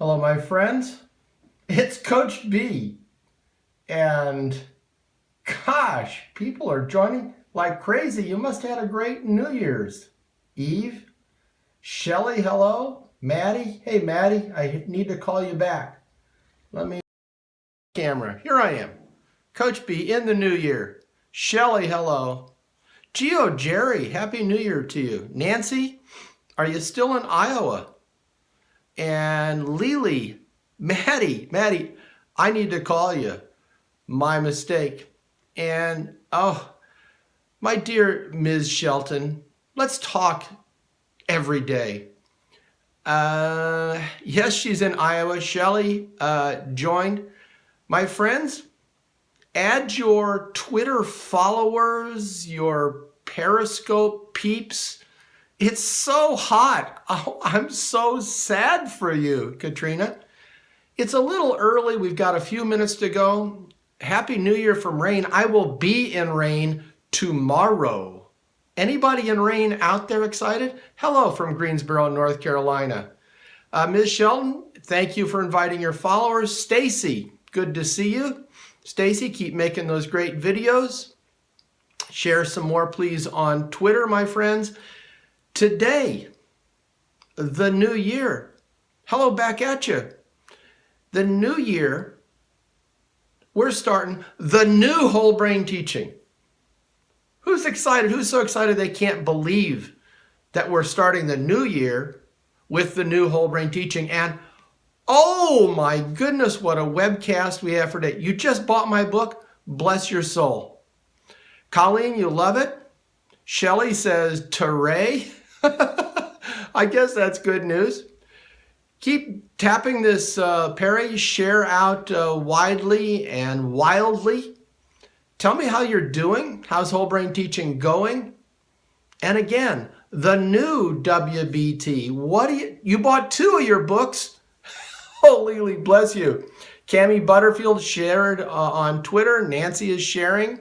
Hello, my friends. It's Coach B. And gosh, people are joining like crazy. You must have had a great New Year's. Eve, Shelly, hello. Maddie, hey, Maddie, I need to call you back. Let me camera. Here I am. Coach B in the new year. Shelly, hello. Geo, Jerry, Happy New Year to you. Nancy, are you still in Iowa? And Lily, Maddie, I need to call you. My mistake. And, oh, my dear Ms. Shelton, let's talk every day. Yes, she's in Iowa. Shelly joined. My friends, add your Twitter followers, your Periscope peeps. It's so hot. Oh, I'm so sad for you, Katrina. It's a little early. We've got a few minutes to go. Happy New Year from Rain. I will be in Rain tomorrow. Anybody in Rain out there excited? Hello from Greensboro, North Carolina. Ms. Shelton, thank you for inviting your followers. Stacy, good to see you. Stacy, keep making those great videos. Share some more, please, on Twitter, my friends. Today, the new year. Hello back at you. The new year, we're starting the new whole brain teaching. Who's excited? Who's so excited they can't believe that we're starting the new year with the new whole brain teaching? And oh my goodness, what a webcast we have for today. You just bought my book. Bless your soul. Colleen, you love it? Shelly says, "Teray." I guess that's good news. Keep tapping this Perry, share out widely and wildly. Tell me how you're doing. How's whole brain teaching going? And again, the new WBT. What do you bought 2 of your books? Oh, Lily, bless you. Cammie Butterfield shared on Twitter. Nancy is sharing.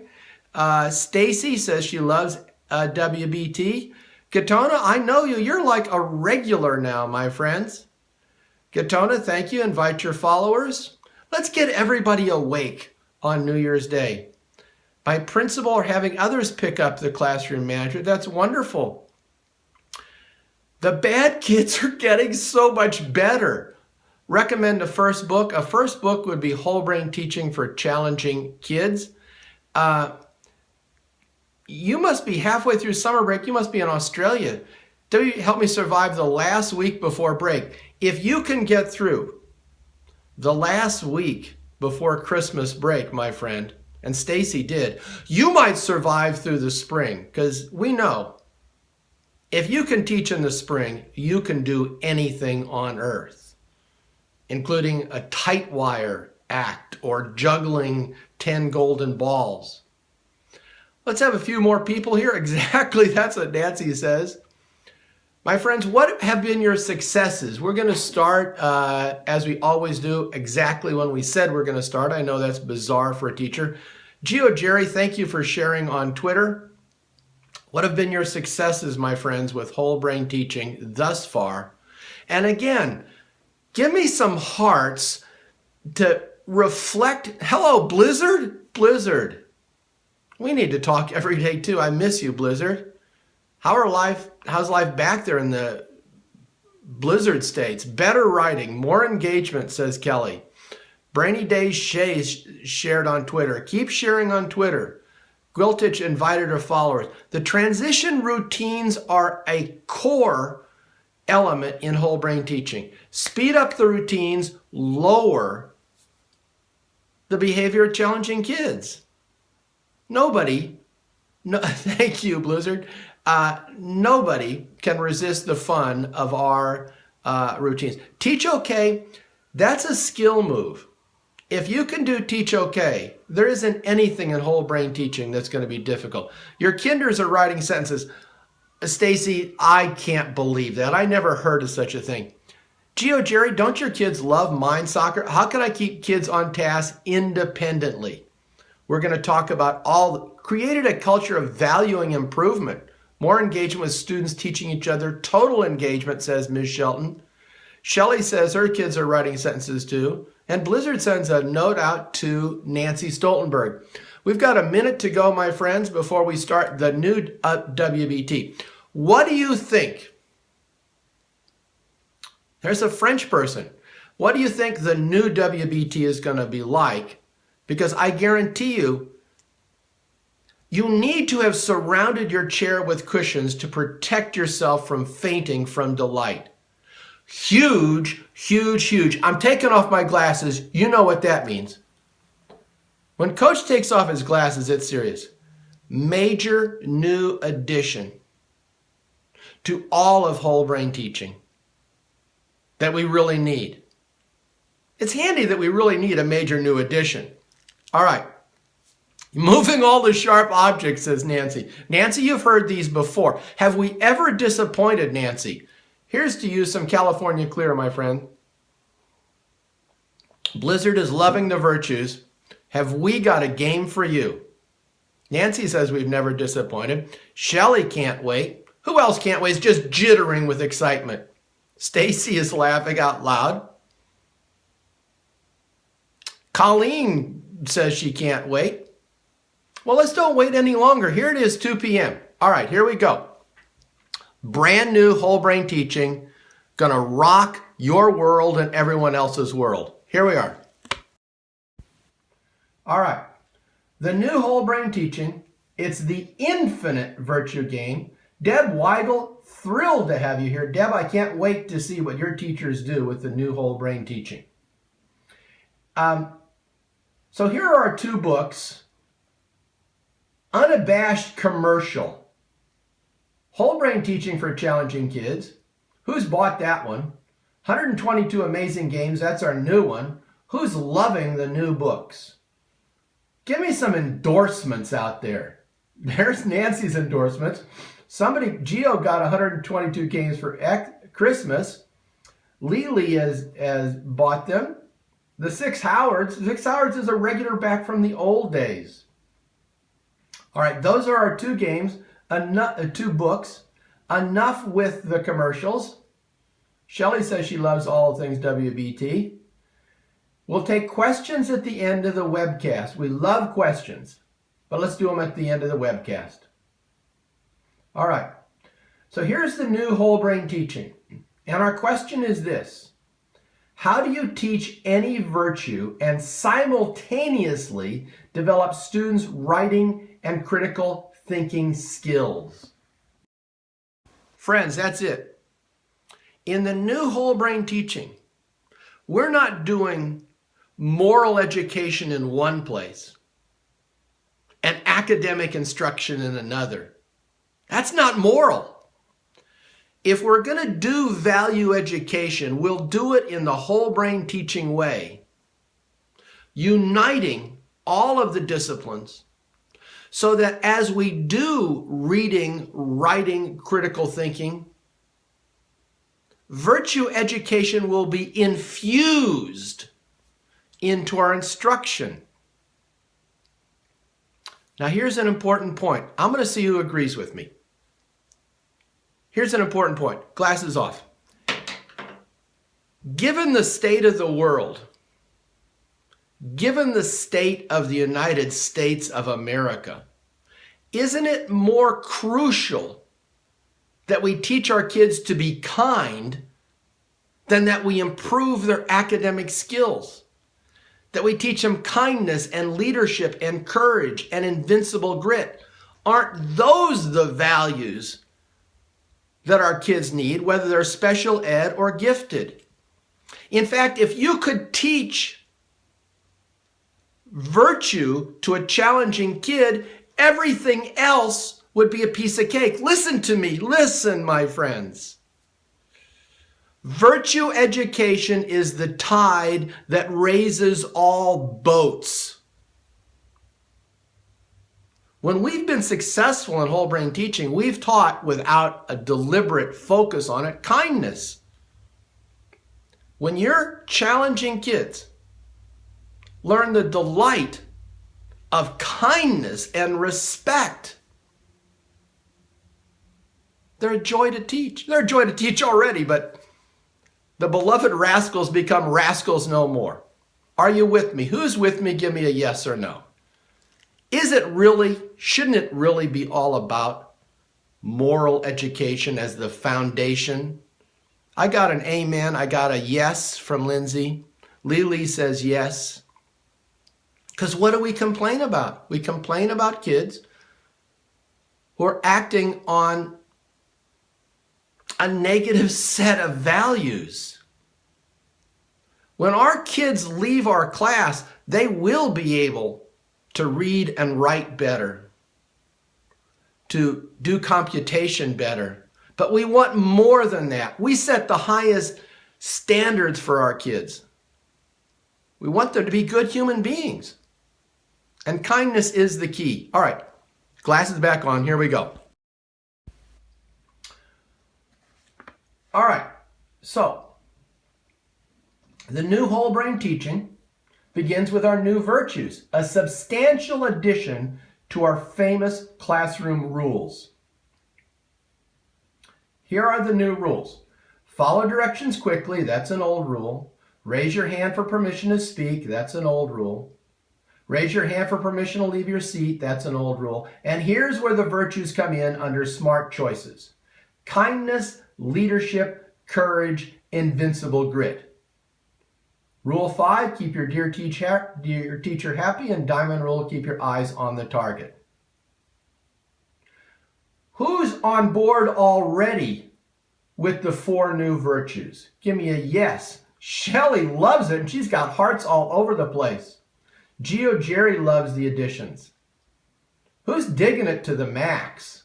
Stacy says she loves WBT. Katona, I know you. You're like a regular now, my friends. Katona, thank you. Invite your followers. Let's get everybody awake on New Year's Day. My principal or having others pick up the classroom manager. That's wonderful. The bad kids are getting so much better. Recommend a first book. A first book would be Whole Brain Teaching for Challenging Kids. You must be halfway through summer break. You must be in Australia. Help me survive the last week before break. If you can get through the last week before Christmas break, my friend, and Stacy did, you might survive through the spring, because we know if you can teach in the spring, you can do anything on earth, including a tight wire act or juggling 10 golden balls. Let's have a few more people here. Exactly, that's what Nancy says. My friends, what have been your successes? We're going to start, as we always do, exactly when we said we're going to start. I know that's bizarre for a teacher. Geo Jerry, thank you for sharing on Twitter. What have been your successes, my friends, with whole brain teaching thus far? And again, give me some hearts to reflect. Hello, Blizzard. Blizzard. We need to talk every day too. I miss you, Blizzard. How's life back there in the Blizzard states? Better writing, more engagement, says Kelly. Brainy Days Shay shared on Twitter. Keep sharing on Twitter. Gwiltich invited her followers. The transition routines are a core element in whole brain teaching. Speed up the routines, lower the behavior of challenging kids. Thank you, Blizzard. Nobody can resist the fun of our routines. Teach okay, that's a skill move. If you can do teach okay, there isn't anything in whole brain teaching that's going to be difficult. Your kinders are writing sentences. Stacy, I can't believe that. I never heard of such a thing. Geo Jerry, don't your kids love mind soccer? How can I keep kids on task independently? We're going to talk about created a culture of valuing improvement. More engagement with students teaching each other. Total engagement, says Ms. Shelton. Shelley says her kids are writing sentences too. And Blizzard sends a note out to Nancy Stoltenberg. We've got a minute to go, my friends, before we start the new WBT. What do you think? There's a French person. What do you think the new WBT is going to be like? Because I guarantee you, you need to have surrounded your chair with cushions to protect yourself from fainting from delight. Huge, huge, huge. I'm taking off my glasses. You know what that means. When Coach takes off his glasses, it's serious. Major new addition to all of whole brain teaching that we really need. It's handy that we really need a major new addition. All right. Moving all the sharp objects, says Nancy. Nancy, you've heard these before. Have we ever disappointed, Nancy? Here's to you some California Clear, my friend. Blizzard is loving the virtues. Have we got a game for you? Nancy says we've never disappointed. Shelley can't wait. Who else can't wait? It's just jittering with excitement. Stacy is laughing out loud. Colleen says she can't wait. Well, let's don't wait any longer. Here it is, 2 p.m. All right, here we go. Brand new whole brain teaching, gonna rock your world and everyone else's world. Here we are. All right, the new whole brain teaching, it's the infinite virtue game. Deb Weigel, thrilled to have you here. Deb, I can't wait to see what your teachers do with the new whole brain teaching. So here are our 2 books. Unabashed Commercial. Whole brain teaching for challenging kids. Who's bought that one? 122 amazing games. That's our new one. Who's loving the new books? Give me some endorsements out there. There's Nancy's endorsements. Somebody, Geo got 122 games for Christmas. Lily has bought them. The 6 Howards. 6 Howards is a regular back from the old days. All right, those are our 2 games. 2 books. Enough with the commercials. Shelley says she loves all things WBT. We'll take questions at the end of the webcast. We love questions, but let's do them at the end of the webcast. All right. So here's the new whole brain teaching. And our question is this. How do you teach any virtue and simultaneously develop students' writing and critical thinking skills? Friends, that's it. In the new whole brain teaching, we're not doing moral education in one place and academic instruction in another. That's not moral. If we're going to do value education, we'll do it in the whole brain teaching way, uniting all of the disciplines so that as we do reading, writing, critical thinking, virtue education will be infused into our instruction. Now here's an important point. I'm going to see who agrees with me. Here's an important point. Glasses off. Given the state of the world, given the state of the United States of America, isn't it more crucial that we teach our kids to be kind than that we improve their academic skills? That we teach them kindness and leadership and courage and invincible grit? Aren't those the values that our kids need, whether they're special ed or gifted? In fact, if you could teach virtue to a challenging kid, everything else would be a piece of cake. Listen to me. Listen, my friends. Virtue education is the tide that raises all boats. When we've been successful in whole brain teaching, we've taught without a deliberate focus on it, kindness. When you're challenging kids, learn the delight of kindness and respect. They're a joy to teach. They're a joy to teach already, but The beloved rascals become rascals no more. Are you with me? Who's with me? Give me a yes or no. Shouldn't it really be all about moral education as the foundation? I got an amen. I got a yes from Lindsay. Lily says yes. Because what do we complain about? We complain about kids who are acting on a negative set of values. When our kids leave our class, they will be able to read and write better, to do computation better. But we want more than that. We set the highest standards for our kids. We want them to be good human beings. And kindness is the key. All right, glasses back on. Here we go. All right, so the new whole brain teaching begins with our new virtues, a substantial addition to our famous classroom rules. Here are the new rules. Follow directions quickly, that's an old rule. Raise your hand for permission to speak, that's an old rule. Raise your hand for permission to leave your seat, that's an old rule. And here's where the virtues come in under smart choices. Kindness, leadership, courage, invincible grit. Rule 5, keep your dear teacher happy, and diamond rule, keep your eyes on the target. Who's on board already with the 4 new virtues? Give me a yes. Shelly loves it, and she's got hearts all over the place. Geo Jerry loves the additions. Who's digging it to the max?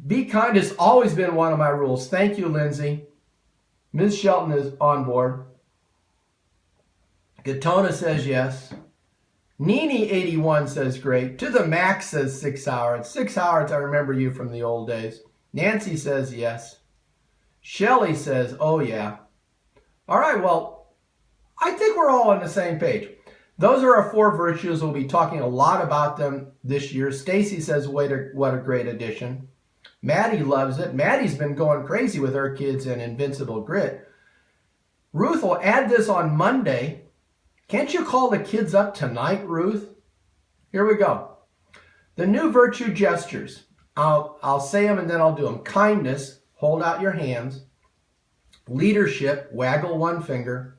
Be kind has always been one of my rules. Thank you, Lindsay. Ms. Shelton is on board. Gatona says yes. Nini81 says great. To the max says 6 hours. 6 hours, I remember you from the old days. Nancy says yes. Shelly says, oh yeah. All right, well, I think we're all on the same page. Those are our 4 virtues. We'll be talking a lot about them this year. Stacy says, what a great addition. Maddie loves it. Maddie's been going crazy with her kids and invincible grit. Ruth will add this on Monday. Can't you call the kids up tonight, Ruth? Here we go. The new virtue gestures. I'll say them and then I'll do them. Kindness, hold out your hands. Leadership, waggle one finger.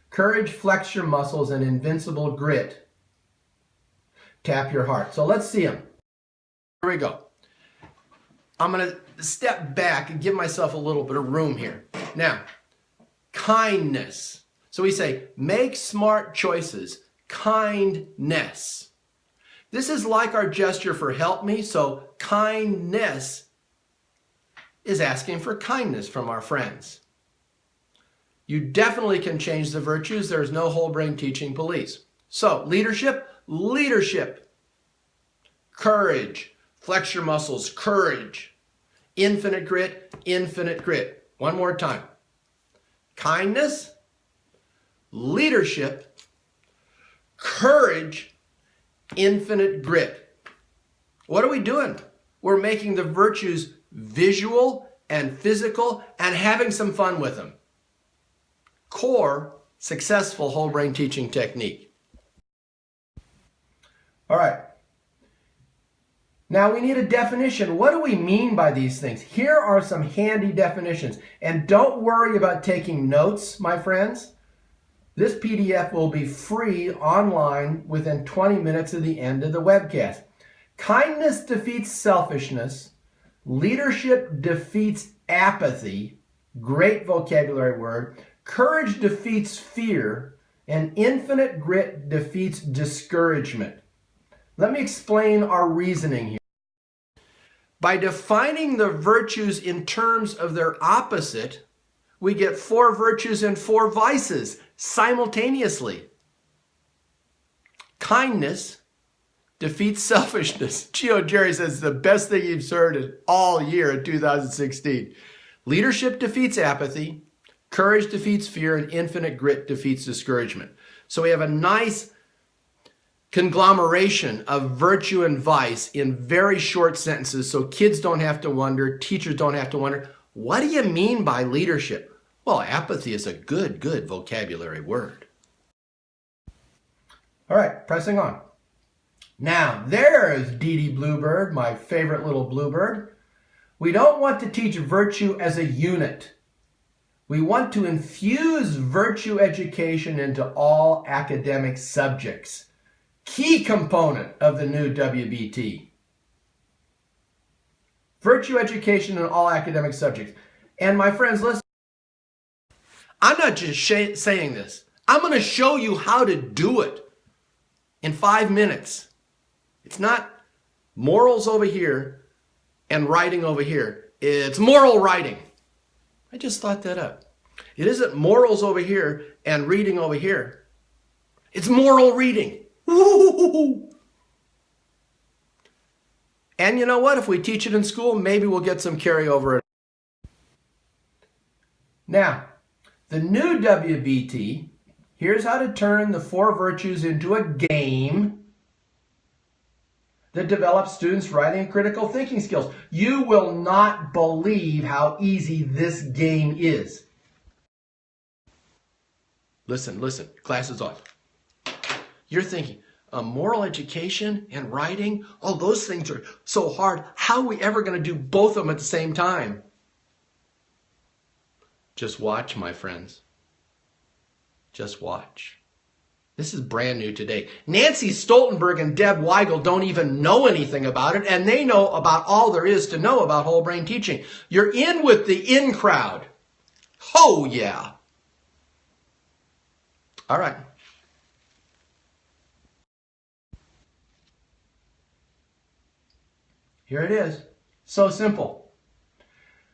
Courage, flex your muscles. And invincible grit, tap your heart. So let's see them. Here we go. I'm going to step back and give myself a little bit of room here. Now, kindness. So we say, make smart choices. Kindness. This is like our gesture for help me. So kindness is asking for kindness from our friends. You definitely can change the virtues. There's no whole brain teaching police. So leadership, leadership. Courage. Flex your muscles, courage. Infinite grit, infinite grit. One more time. Kindness, leadership, courage, infinite grit. What are we doing? We're making the virtues visual and physical and having some fun with them. Core, successful whole brain teaching technique. All right. Now we need a definition. What do we mean by these things? Here are some handy definitions. And don't worry about taking notes, my friends. This PDF will be free online within 20 minutes of the end of the webcast. Kindness defeats selfishness. Leadership defeats apathy. Great vocabulary word. Courage defeats fear. And infinite grit defeats discouragement. Let me explain our reasoning here. By defining the virtues in terms of their opposite, we get 4 virtues and 4 vices simultaneously. Kindness defeats selfishness. Geo Jerry says the best thing you've heard all year in 2016. Leadership defeats apathy. Courage defeats fear. And infinite grit defeats discouragement. So we have a nice conglomeration of virtue and vice in very short sentences so kids don't have to wonder, teachers don't have to wonder, What do you mean by leadership? Well, apathy is a good vocabulary word. All right, pressing on. Now, there's Dee Dee Bluebird, my favorite little bluebird. We don't want to teach virtue as a unit. We want to infuse virtue education into all academic subjects. Key component of the new WBT. Virtue education in all academic subjects. And my friends, listen. I'm not just saying this. I'm going to show you how to do it in 5 minutes. It's not morals over here and writing over here. It's moral writing. I just thought that up. It isn't morals over here and reading over here. It's moral reading. Woo-hoo-hoo-hoo. And you know what? If we teach it in school, maybe we'll get some carryover. Now, the new WBT, here's how to turn the 4 virtues into a game that develops students' writing and critical thinking skills. You will not believe how easy this game is. Listen, class is on. You're thinking, moral education and writing, oh, those things are so hard. How are we ever going to do both of them at the same time? Just watch, my friends. Just watch. This is brand new today. Nancy Stoltenberg and Deb Weigel don't even know anything about it, and they know about all there is to know about whole brain teaching. You're in with the in crowd. Oh, yeah. All right. Here it is. So simple.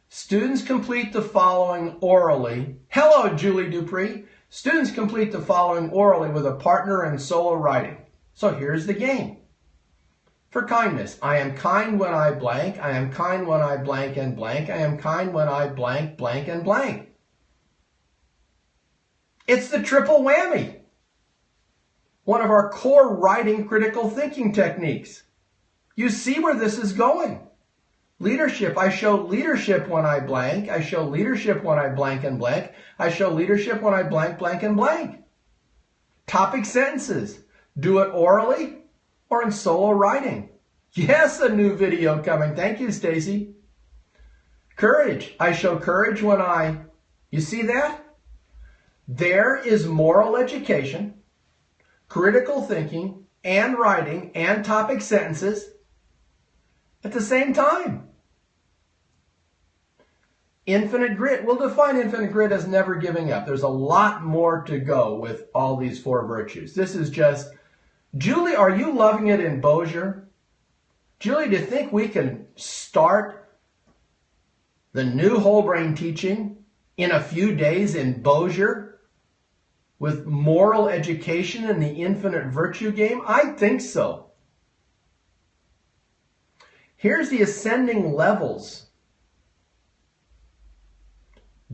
Students complete the following orally. Hello, Julie Dupree. Students complete the following orally with a partner and solo writing. So here's the game. For kindness, I am kind when I blank. I am kind when I blank and blank. I am kind when I blank, blank and blank. It's the triple whammy. One of our core writing critical thinking techniques. You see where this is going. Leadership, I show leadership when I blank. I show leadership when I blank and blank. I show leadership when I blank, blank and blank. Topic sentences. Do it orally or in solo writing. Yes, a new video coming. Thank you, Stacy. Courage. I show courage when I... You see that? There is moral education, critical thinking, and writing, and topic sentences at the same time. Infinite grit. We'll define infinite grit as never giving up. There's a lot more to go with all these 4 virtues. This is just... Julie, are you loving it in Bossier? Julie, do you think we can start the new whole brain teaching in a few days in Bossier with moral education and the infinite virtue game? I think so. Here's the ascending levels.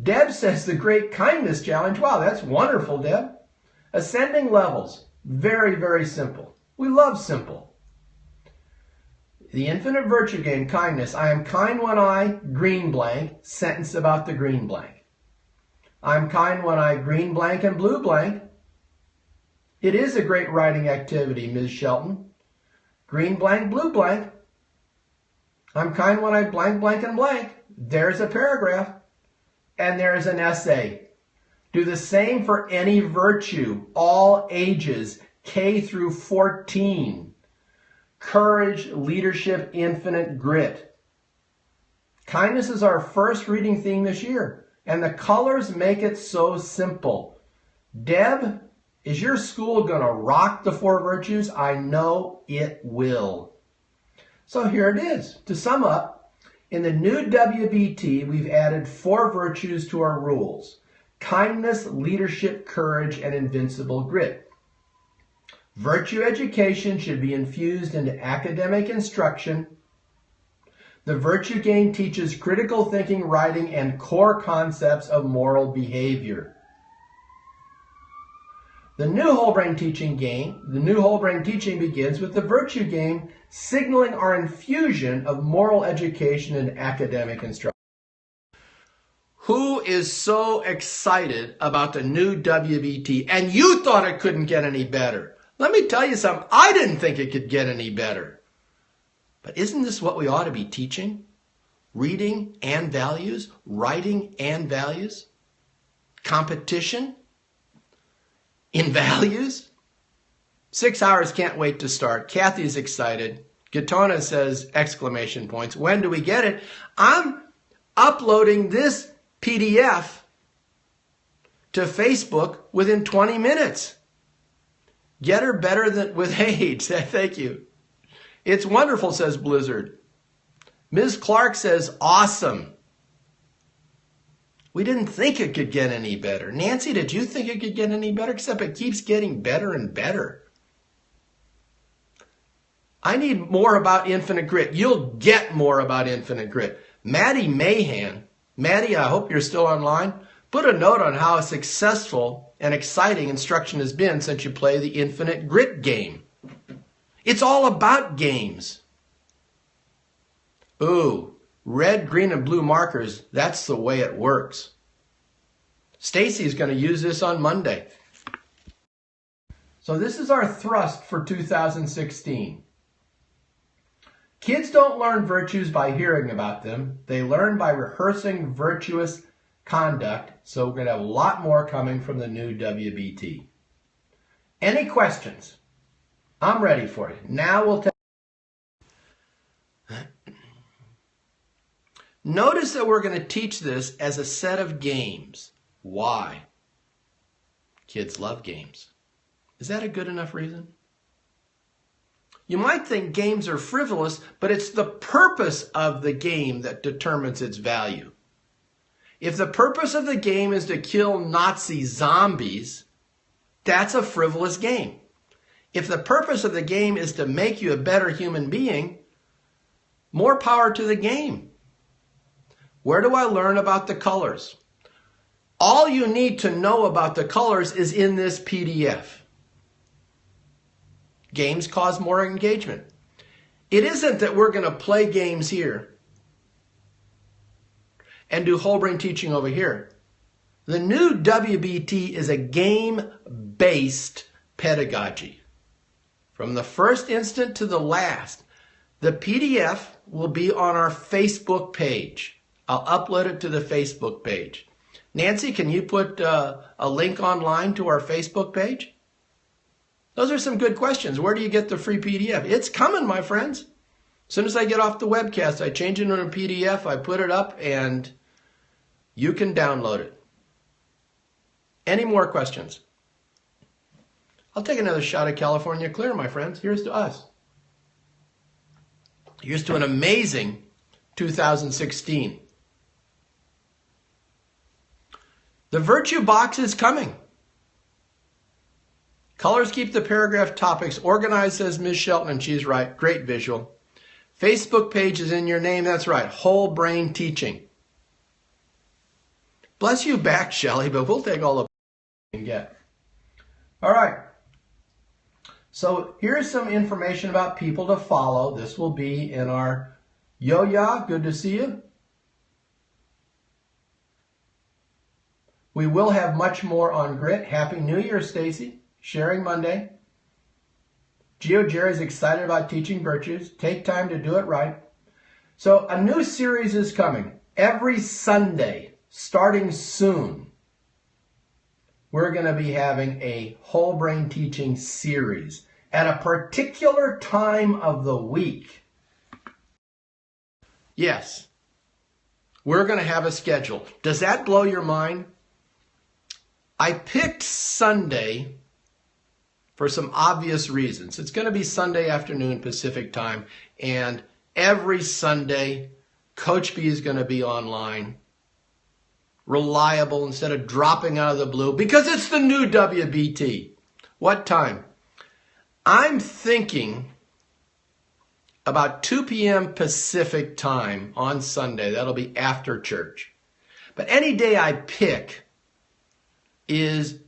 Deb says the Great Kindness Challenge. Wow, that's wonderful, Deb. Ascending levels. Very, very simple. We love simple. The infinite virtue game, kindness. I am kind when I green blank, sentence about the green blank. I'm kind when I green blank and blue blank. It is a great writing activity, Ms. Shelton. Green blank, blue blank. I'm kind when I blank, blank, and blank. There's a paragraph. And there's an essay. Do the same for any virtue, all ages, K through 14. Courage, leadership, infinite grit. Kindness is our first reading theme this year, and the colors make it so simple. Deb, is your school going to rock the 4 virtues? I know it will. So here it is. To sum up, in the new WBT, we've added 4 virtues to our rules. Kindness, leadership, courage, and invincible grit. Virtue education should be infused into academic instruction. The virtue game teaches critical thinking, writing, and core concepts of moral behavior. The new whole brain teaching begins with the virtue game, signaling our infusion of moral education and academic instruction. Who is so excited about the new WBT? And you thought it couldn't get any better. Let me tell you something. I didn't think it could get any better. But isn't this what we ought to be teaching? Reading and values, writing and values, competition in values. 6 hours, can't wait to start. Kathy's excited. Gatona says exclamation points. When do we get it? I'm uploading this PDF to Facebook within 20 minutes. Get her better than with age. Thank you. It's wonderful, says Blizzard. Ms. Clark says awesome. We didn't think it could get any better. Nancy, did you think it could get any better? Except it keeps getting better and better. I need more about Infinite Grit. You'll get more about Infinite Grit. Maddie Mahan. Maddie, I hope you're still online. Put a note on how successful and exciting instruction has been since you play the Infinite Grit game. It's all about games. Ooh, red, green, and blue markers. That's the way it works. Stacy's going to use this on Monday. So this is our thrust for 2016. Kids don't learn virtues by hearing about them. They learn by rehearsing virtuous conduct. So we're going to have a lot more coming from the new WBT. Any questions? I'm ready for it. Now we'll take. Notice that we're going to teach this as a set of games. Why? Kids love games. Is that a good enough reason? You might think games are frivolous, but it's the purpose of the game that determines its value. If the purpose of the game is to kill Nazi zombies, that's a frivolous game. If the purpose of the game is to make you a better human being, more power to the game. Where do I learn about the colors? All you need to know about the colors is in this PDF. Games cause more engagement. It isn't that we're going to play games here and do whole brain teaching over here. The new WBT is a game-based pedagogy. From the first instant to the last, the PDF will be on our Facebook page. I'll upload it to the Facebook page. Nancy, can you put a link online to our Facebook page? Those are some good questions. Where do you get the free PDF? It's coming, my friends. As soon as I get off the webcast, I change it into a PDF, I put it up, and you can download it. Any more questions? I'll take another shot at California Clear, my friends. Here's to us. Here's to an amazing 2016. The virtue box is coming. Colors keep the paragraph topics organized, says Ms. Shelton, and she's right. Great visual. Facebook page is in your name. That's right. Whole brain teaching. Bless you back, Shelley, but we'll take all the we can get. All right. So here's some information about people to follow. This will be in our Yo-Ya. Good to see you. We will have much more on grit. Happy New Year, Stacy. Sharing Monday. Geo Jerry's excited about teaching virtues. Take time to do it right. So a new series is coming. Every Sunday, starting soon, we're going to be having a whole brain teaching series at a particular time of the week. Yes, we're going to have a schedule. Does that blow your mind? I picked Sunday for some obvious reasons. It's going to be Sunday afternoon Pacific time, and every Sunday, Coach B is going to be online. Reliable instead of dropping out of the blue, because it's the new WBT. What time? I'm thinking about 2 p.m. Pacific time on Sunday. That'll be after church. But any day I pick is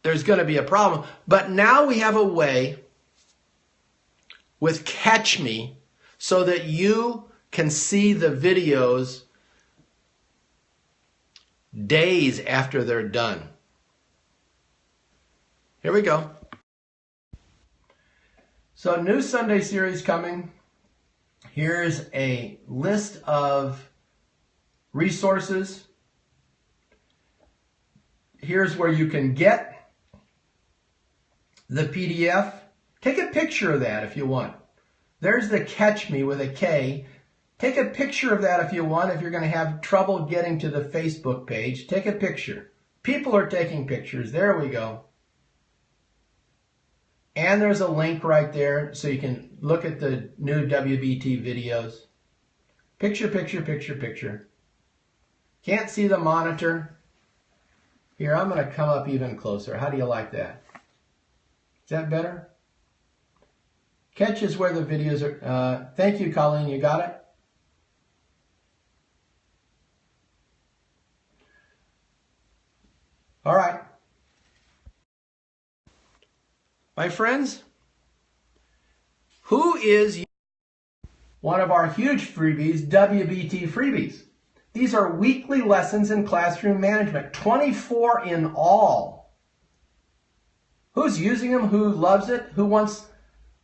there's going to be a problem. But now we have a way with Catch Me so that you can see the videos days after they're done. Here we go. So new Sunday series coming. Here's a list of resources. Here's where you can get the PDF. Take a picture of that if you want. There's the Catch Me with a K. Take a picture of that if you want. If you're going to have trouble getting to the Facebook page, take a picture. People are taking pictures. There we go. And there's a link right there so you can look at the new WBT videos. Picture, picture, picture, picture. Can't see the monitor. Here, I'm going to come up even closer. How do you like that? Is that better? Catch is where the videos are. Thank you, Colleen. You got it? All right. My friends, who is one of our huge freebies, WBT freebies? These are weekly lessons in classroom management, 24 in all. Who's using them? Who loves it? Who wants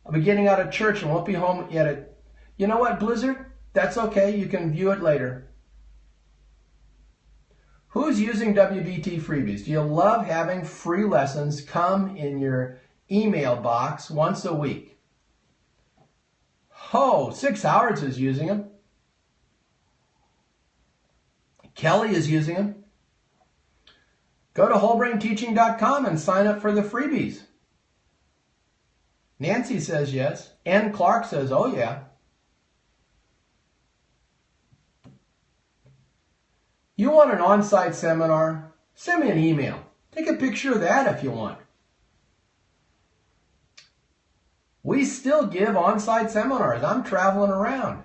to be getting out of church and won't be home yet? You know what, Blizzard? That's okay. You can view it later. Who's using WBT freebies? Do you love having free lessons come in your email box once a week? Oh, 6 Hours is using them. Kelly is using them. Go to wholebrainteaching.com and sign up for the freebies. Nancy says yes. Ann Clark says, oh yeah. You want an on-site seminar? Send me an email. Take a picture of that if you want. We still give on-site seminars. I'm traveling around.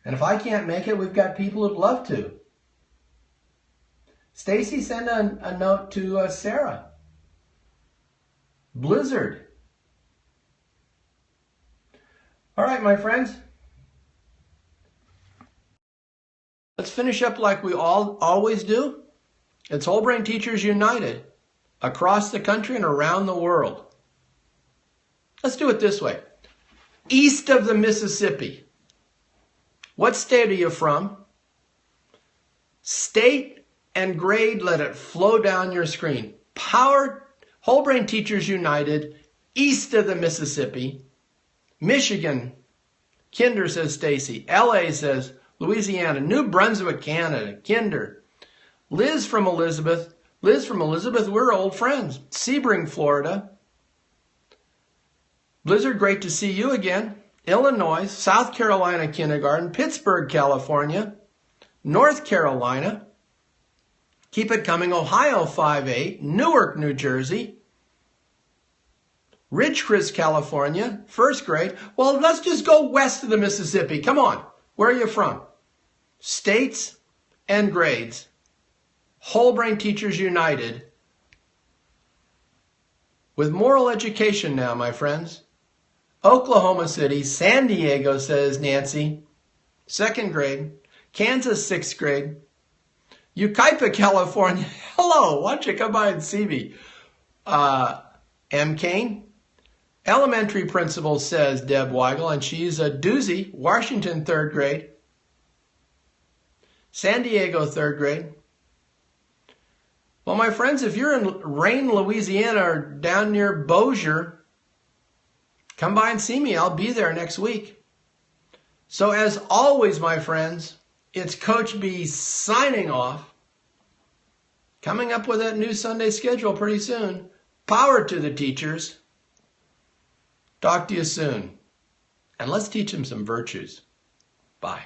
And if I can't make it, we've got people who'd love to. Stacy, send a note to Sarah. Blizzard. All right, my friends. Let's finish up like we always do. It's Whole Brain Teachers United across the country and around the world. Let's do it this way. East of the Mississippi. What state are you from? State and grade, let it flow down your screen. Power, Whole Brain Teachers United, east of the Mississippi. Michigan, Kinder, says Stacy. LA says Louisiana. New Brunswick, Canada, Kinder. Liz from Elizabeth, we're old friends. Sebring, Florida. Blizzard, great to see you again. Illinois, South Carolina Kindergarten, Pittsburgh, California, North Carolina. Keep it coming, Ohio 5-8, Newark, New Jersey, Ridgecrest, California, first grade. Well, let's just go west of the Mississippi. Come on. Where are you from? States and grades. Whole Brain Teachers United. With moral education now, my friends. Oklahoma City, San Diego, says Nancy, second grade. Kansas, sixth grade. Yucaipa, California. Hello, why don't you come by and see me? M. Kane. Elementary principal, says Deb Weigel, and she's a doozy. Washington, third grade. San Diego, third grade. Well, my friends, if you're in Rain, Louisiana, or down near Bossier, come by and see me. I'll be there next week. So as always, my friends, it's Coach B signing off. Coming up with that new Sunday schedule pretty soon. Power to the teachers. Talk to you soon. And let's teach them some virtues. Bye.